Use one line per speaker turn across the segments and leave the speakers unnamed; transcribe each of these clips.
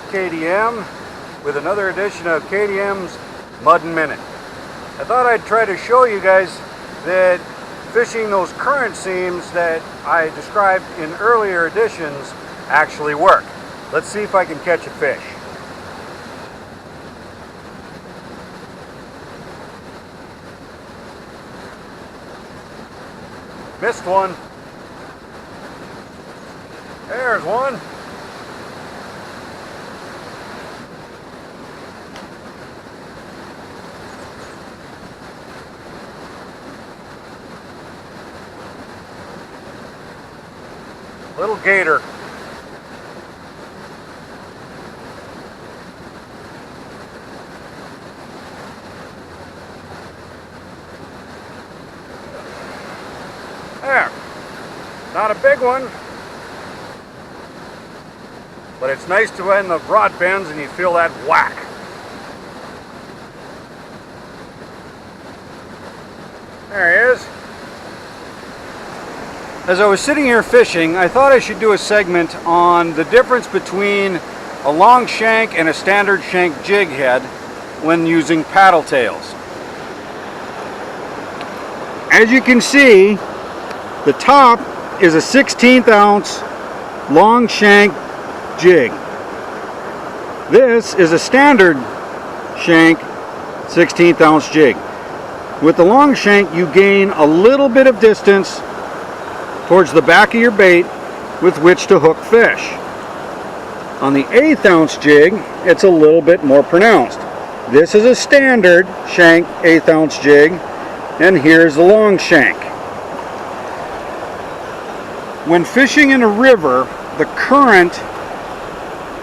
KDM with another edition of KDM's Muddin Minute. I thought I'd try to show you guys that fishing those current seams that I described in earlier editions actually work. Let's see if I can catch a fish. Missed one. There's one. Little gator. There. Not a big one, but it's nice to when the rod bends and you feel that whack. There he is. As I was sitting here fishing, I thought I should do a segment on the difference between a long shank and a standard shank jig head when using paddle tails. As you can see, the top is a 1/16 ounce long shank jig. This is a standard shank 1/16 ounce jig. With the long shank, you gain a little bit of distance towards the back of your bait with which to hook fish. On the 1/8 ounce jig, it's a little bit more pronounced. This is a standard shank 1/8 ounce jig, and here's the long shank. When fishing in a river, the current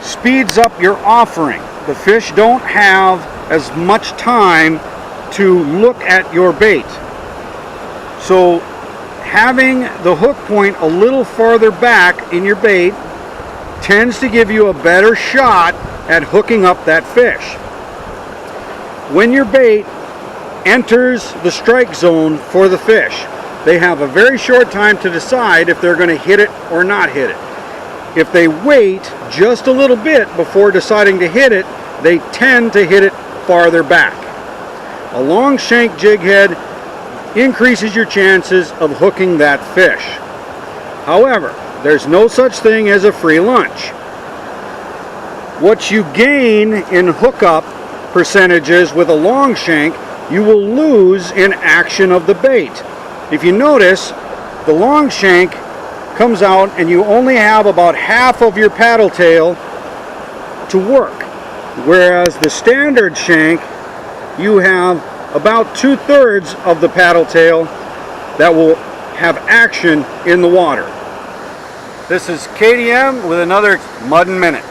speeds up your offering. The fish don't have as much time to look at your bait. So having the hook point a little farther back in your bait tends to give you a better shot at hooking up that fish. When your bait enters the strike zone for the fish, they have a very short time to decide if they're going to hit it or not hit it. If they wait just a little bit before deciding to hit it, they tend to hit it farther back. A long shank jig head increases your chances of hooking that fish. However, there's no such thing as a free lunch. What you gain in hookup percentages with a long shank, you will lose in action of the bait. If you notice, the long shank comes out and you only have about half of your paddle tail to work, whereas the standard shank, you have about 2/3 of the paddle tail that will have action in the water. This is KDM with another Muddin Minute.